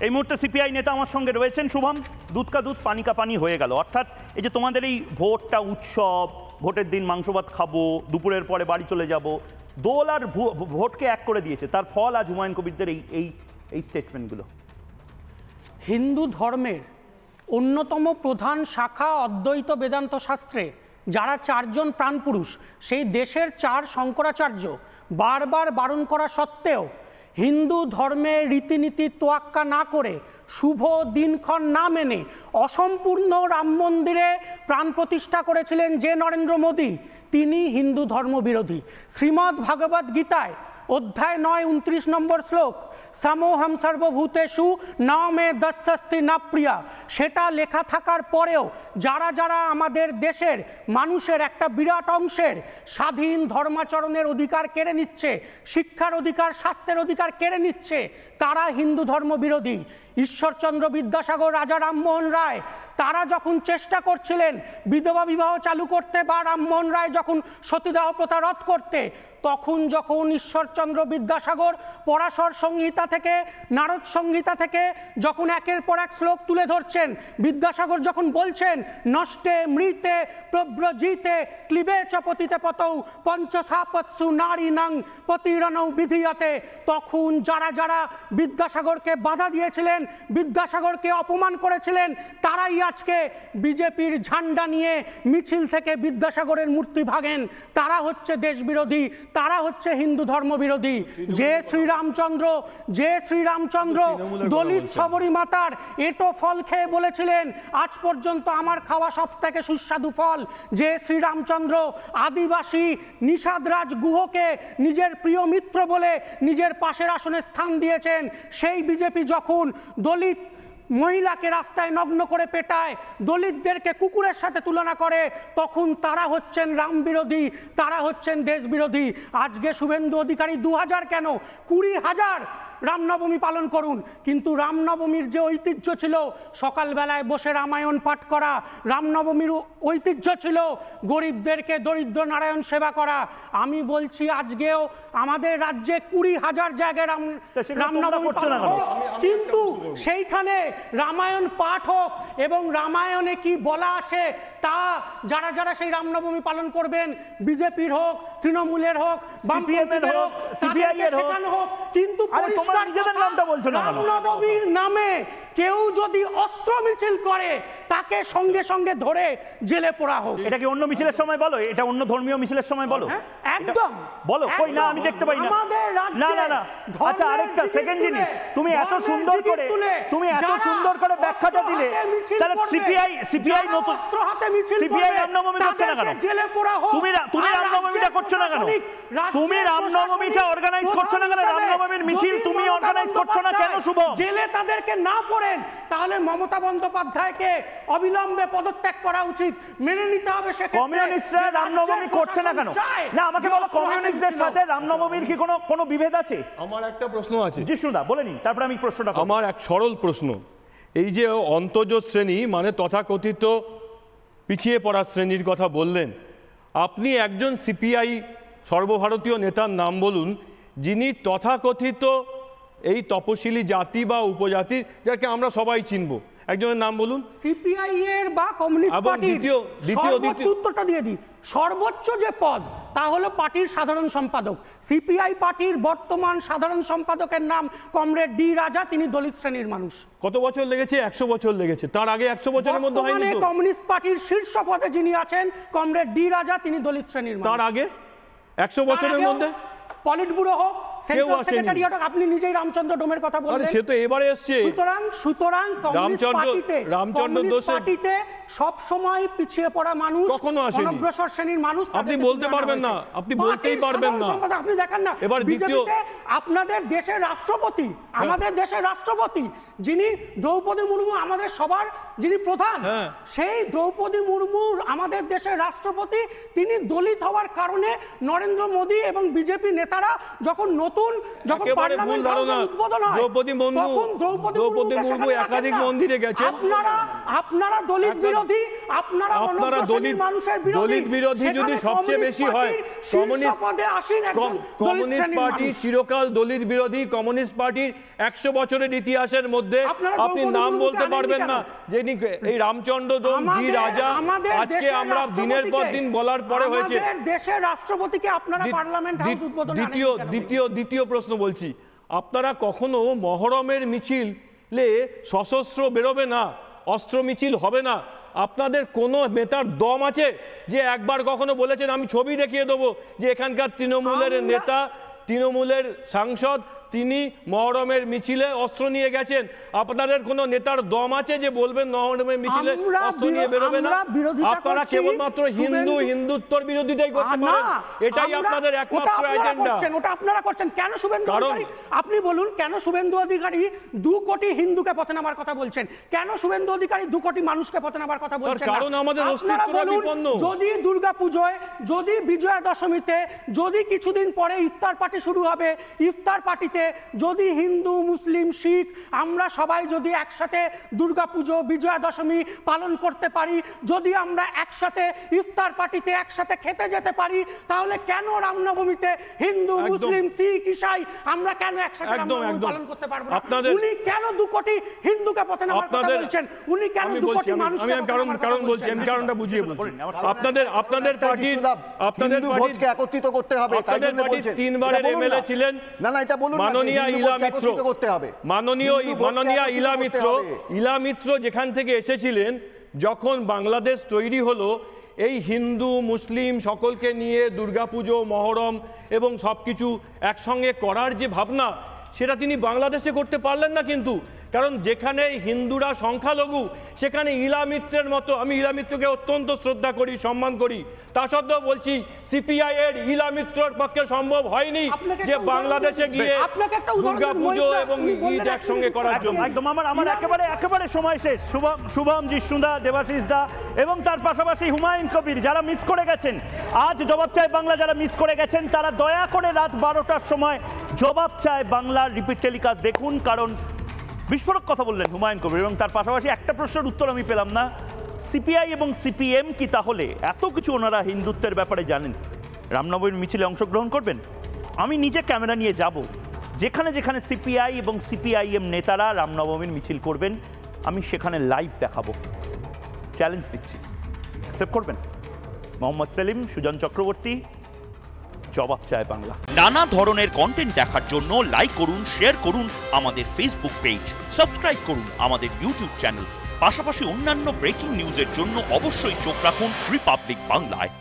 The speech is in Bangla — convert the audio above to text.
এই মুহূর্তে সিপিআই নেতা আমার সঙ্গে রয়েছেন। শুভম, দুধ কা দুধ পানি কা পানি হয়ে গেল, অর্থাৎ এই যে তোমাদের এই ভোটটা উৎসব, ভোটের দিন মাংস ভাত খাবো, দুপুরের পরে বাড়ি চলে যাব, দোল আর ভোটকে এক করে দিয়েছে, তার ফল আজ হুমায়ুন কবিরদের এই স্টেটমেন্টগুলো। হিন্দু ধর্মের অন্যতম প্রধান শাখা অদ্বৈত বেদান্ত শাস্ত্রে যারা চারজন প্রাণপুরুষ, সেই দেশের 4 শঙ্করাচার্য বারবার বারণ করা সত্ত্বেও হিন্দু ধর্মের রীতিনীতি তোয়াক্কা না করে, শুভ দিনক্ষণ না মেনে অসম্পূর্ণ রাম মন্দিরে প্রাণ প্রতিষ্ঠা করেছিলেন যে নরেন্দ্র মোদী, তিনি হিন্দু ধর্ম বিরোধী। শ্রীমদ্ ভাগবত গীতায় অধ্যায় 9 29 নম্বর শ্লোক, সমোহম সর্বভূতেষু না মে দস্যস্তি না প্রিয়া, সেটা লেখা থাকার পরেও যারা যারা আমাদের দেশের মানুষের একটা বিরাট অংশের স্বাধীন ধর্মাচরণের অধিকার কেড়ে নিচ্ছে, শিক্ষার অধিকার, স্বাস্থ্যের অধিকার কেড়ে নিচ্ছে, তারা হিন্দু ধর্ম বিরোধী। ঈশ্বরচন্দ্র বিদ্যাসাগর, রাজা রামমোহন রায়, তারা যখন চেষ্টা করছিলেন বিধবা বিবাহ চালু করতে বা রামমোহন রায় যখন সতীদাহ প্রথা রদ করতে, তখন যখন ঈশ্বরচন্দ্র বিদ্যাসাগর পরাশর সংহিতা থেকে, নারদ সংহিতা থেকে যখন একের পর এক শ্লোক তুলে ধরছেন, বিদ্যাসাগর যখন বলছেন নষ্টে মৃতে প্রব্রজিতে ক্লিবে চ পতিতে পতৌ পঞ্চসাপৎসু নারী নাং পতিরণৌ বিধিয়াতে, তখন যারা যারা বিদ্যাসাগরকে বাধা দিয়েছিলেন, বিদ্যাসাগরকে অপমান করেছিলেন, তারাই আজকে বিজেপির ঝান্ডা নিয়ে মিছিল থেকে বিদ্যাসাগরের মূর্তি ভাঙেন। তারা হচ্ছে দেশবিরোধী, তারা হচ্ছে হিন্দু ধর্ম বিরোধী। যে শ্রীরামচন্দ্র দলিত শবরী মাতার এটো ফল খেয়ে বলেছিলেন আজ পর্যন্ত আমার খাওয়া সব থেকে সুস্বাদু ফল, যে শ্রীরামচন্দ্র আদিবাসী নিষাদরাজ গুহকে নিজের প্রিয় মিত্র বলে নিজের পাশের আসনে স্থান দিয়েছেন, সেই বিজেপি যখন দলিত মহিলাকে রাস্তায় নগ্ন করে পেটায়, দলিতদেরকে কুকুরের সাথে তুলনা করে, তখন তারা হচ্ছেন রাম বিরোধী, তারা হচ্ছেন দেশ বিরোধী। আজকে শুভেন্দু অধিকারী 2000 কেন 20,000 রামনবমী পালন করুন, কিন্তু রামনবমীর যে ঐতিহ্য ছিল সকালবেলায় বসে রামায়ণ পাঠ করা, রামনবমীর ঐতিহ্য ছিল গরিবদেরকে দরিদ্র নারায়ণ সেবা করা। আমি বলছি আজকেও আমাদের রাজ্যে 20,000 জায়গায় রামনবমী পালন হোক, কিন্তু সেইখানে রামায়ণ পাঠ হোক এবং রামায়ণে কি বলা আছে তা যারা যারা সেই রামনবমী পালন করবেন, বিজেপির হোক, তৃণমূলের হোক, বামপন্থীদের হোক, সিপিআই এর হোক, কিন্তু রামনবমীর নামে কেউ যদি অস্ত্র মিছিল করে তাকে সঙ্গে সঙ্গে ধরে জেলে পোড়া হোক। এটা কি অন্য মিছিলের সময় বলো? এটা অন্য ধর্মীয় মিছিলের সময় বলো? একদম বলো। কই না, আমি দেখতে পাই না। না না না, আচ্ছা আরেকটা সেকেন্ড জিনিস, তুমি এত সুন্দর করে ব্যাখ্যাটা দিলে, তাহলে সিপিআই নতুন সিপিআই রামনবমী করছে না কেন? জেলে পোড়া হোক। তুমি রামনবমীটা করছো না কেন? তুমি রামনবমীটা অর্গানাইজ করছো না কেন? রামনবমীর মিছিল তুমি অর্গানাইজ করছো না কেন? শুভ জেলে তাদেরকে না পড়েন, তাহলে মমতা বন্দ্যোপাধ্যায়কে অবিলম্বে পদত্যাগ করা উচিত, মেনে নিতে হবে। কমিউনিস্টরা রামনবমী করছে না কেন? না আমাকে বলো, কমিউনিস্টদের সাথে রামনবমীর কি কোনো বিভেদ আছে? আমার একটা প্রশ্ন আছে। জিষ্ণুদা বলে নিন, তারপর আমি প্রশ্নটা। আমার এক সরল প্রশ্ন, এই যে অন্তর্জ শ্রেণী মানে তথাকথিত পিছিয়ে পড়া শ্রেণীর কথা বললেন, আপনি একজন সিপিআই সর্বভারতীয় নেতার নাম বলুন যিনি তথাকথিত এই তপশিলি জাতি বা উপজাতি যাকে আমরা সবাই চিনব, একজনের নাম বলুন। সিপিআই এর বা কমিউনিস্ট পার্টির দ্বিতীয় উত্তরটা দিয়ে দিই, সর্বোচ্চ যে পদ তা হলো পার্টির সাধারণ সম্পাদক। সিপিআই পার্টির বর্তমান সাধারণ সম্পাদকের নাম কমরেড ডি রাজা, তিনি দলিত শ্রেণীর মানুষ। কত বছর লেগেছে? 100 বছর লেগেছে। তার আগে 100 বছরের মধ্যে হয়নি তো। কমিউনিস্ট পার্টির শীর্ষ পদে যিনি আছেন কমরেড ডি রাজা, তিনি দলিত শ্রেণীর মানুষ। তার আগে 100 বছরের মধ্যে পলিট ব্যুরো হোক, সেন্ট্রাল সেক্রেটারিয়েট হোক, আপনি নিজেই রামচন্দ্র ডোমের কথা বললেন, সে তো এবারে এসেছে। সুতরাং রামচন্দ্র পার্টিতে সব সময় পিছিয়ে পড়া মানুষ, কখনো আসেনি, অনগ্রসর শ্রেণীর মানুষ। আপনি বলতে পারবেন না, আপনি বলতেই পারবেন না। আপনি দেখেন না, এবার বিজেপিতে আপনাদের দেশের রাষ্ট্রপতি, আমাদের দেশের রাষ্ট্রপতি যিনি দ্রৌপদী মুর্মু, আমাদের সবার যিনি প্রধান, সেই দ্রৌপদী মুর্মু আমাদের দেশের রাষ্ট্রপতি, তিনি দলিত হওয়ার কারণে নরেন্দ্র মোদী এবং বিজেপি নেতারা যখন নতুন যখন একেবারে ভুল পার্লামেন্ট ধারণা। হাউসের উদ্বোধন হয়, দ্রৌপদী মুর্মু তখন দ্রৌপদী মুর্মুকে সেখানে একাধিক রাখেন না। মন্দিরে গেছেন। আপনারা দলিত বিরোধী, আপনারা দলিত মানুষের দলিত বিরোধী যদি সবচেয়ে বেশি হয়, কমিউনিস্ট পদে আসেন একজন কমিউনিস্ট পার্টি চিরকাল দলিত বিরোধী। কমিউনিস্ট পার্টির 100 বছরের ইতিহাসের মধ্যে আপনি নাম বলতে পারবেন না যে এই রামচন্দ্র জি রাজা আজকে আমরা দিনের পর দিন বলার পরে হয়েছে। আমাদের দেশের রাষ্ট্রপতিকে আপনারা পার্লামেন্ট হাউস উদ্বোধনে আনেন কেন? দ্বিতীয় প্রশ্ন বলছি, আপনারা কখনো মহরমের মিছিলে সশস্ত্র বেরোবে না, অস্ত্র মিছিল হবে না। আপনাদের কোনো নেতার দম আছে যে একবার কখনো বলেছেন আমি ছবি দেখিয়ে দেবো যে এখানকার তৃণমূলের নেতা, তৃণমূলের সাংসদ তিনি মহরমের মিছিলে অস্ত্র নিয়ে গেছেন? আপনাদের কোনো নেতার দম আছে যে বলবেন মহরমের মিছিলে অস্ত্র নিয়ে বেরোবে না? আপনারা কেবলমাত্র হিন্দুত্বর বিরোধিতাই করতে পারেন, এটাই আপনাদের একমাত্র এজেন্ডা। ওটা আপনারা করছেন কেন? শুভেন্দু অধিকারী, আপনি বলুন কেন শুভেন্দু অধিকারী 2 কোটি হিন্দুকে পথে নামার কথা বলছেন? কেন শুভেন্দু অধিকারী 2 কোটি মানুষকে পথে নামার কথা বলছেন? কারণ আমাদের অস্তিত্বটা বিপন্ন। যদি দুর্গাপুজোয়, যদি বিজয়া দশমীতে, যদি কিছুদিন পরে ইফতার পার্টি শুরু হবে, ইফতার পার্টিতে যদি হিন্দু, মুসলিম, শিখ আমরা সবাই যদি একসাথে দুর্গাপুজো, বিজয়া দশমী পালন করতে পারি, যদি আমরা একসাথে ইফতার পার্টিতে একসাথে খেতে যেতে পারি, তাহলে কেন রামনবমীতে হিন্দু, মুসলিম, শিখ, ইসাই আমরা কেন একসাথে রামনবমী পালন করতে পারবো না? উনি কেন 2 কোটি হিন্দুকে পথে নামার কথা বলছেন? উনি কেন 2 কোটি মানুষকে পথে নামার কথা বলছেন? আমি কারণটা বুঝিয়ে বলছি। আপনাদের পার্টির ভোটকে একত্রিত করতে হবে, তাই জন্য বলছেন। 3 বারের এমএলএ ছিলেন না, এটা বলুন। মাননীয় ইলা মিত্র যেখান থেকে এসেছিলেন, যখন বাংলাদেশ তৈরি হলো এই হিন্দু মুসলিম সকলকে নিয়ে দুর্গাপুজো, মহরম এবং সবকিছু একসঙ্গে করার যে ভাবনা, সেটা তিনি বাংলাদেশে করতে পারলেন না। কিন্তু কারণ যেখানে হিন্দুরা সংখ্যালঘু সেখানে ইলা মিত্রের মতো, আমি ইলা মিত্রকে অত্যন্ত শ্রদ্ধা করি, সম্মান করি, তা সত্ত্বেও বলছি সিপিআই এর ইলা মিত্রর পক্ষে সম্ভব হয়নি যে বাংলাদেশে গিয়ে দুর্গাপুজো এবং ঈদ একসঙ্গে করার জন্য। একদম আমার একেবারে সময় শেষ। শুভম, জিষ্ণুদা, দেবাশিস দা এবং তার পাশাপাশি হুমায়ুন কবির যারা মিস করে গেছেন, আজ জবাব চায় বাংলা যারা মিস করে গেছেন, তারা দয়া করে রাত 12টার সময় জবাব চায় বাংলার রিপিট টেলিকাস্ট দেখুন। কারণ বিস্ফোরক কথা বললেন হুমায়ুন কবির এবং তার পাশাপাশি একটা প্রশ্নের উত্তর আমি পেলাম না। সিপিআই এবং সিপিএম কি তাহলে এত কিছু ওনারা হিন্দুত্বের ব্যাপারে জানেন? রামনবমীর মিছিলে অংশগ্রহণ করবেন? আমি নিজে ক্যামেরা নিয়ে যাব, যেখানে যেখানে সিপিআই এবং সিপিআইএম নেতারা রামনবমীর মিছিল করবেন আমি সেখানে লাইভ দেখাবো। চ্যালেঞ্জ দিচ্ছি, অ্যাকসেপ্ট করবেন? মোহাম্মদ সেলিম, সুজন চক্রবর্তী, জবাব চায় বাংলা। নানা ধরনের কন্টেন্ট দেখার জন্য লাইক করুন, শেয়ার করুন আমাদের ফেসবুক পেজ, সাবস্ক্রাইব করুন আমাদের ইউটিউব চ্যানেল। পাশাপাশি অন্যান্য ব্রেকিং নিউজের জন্য অবশ্যই চোখ রাখুন রিপাবলিক বাংলায়।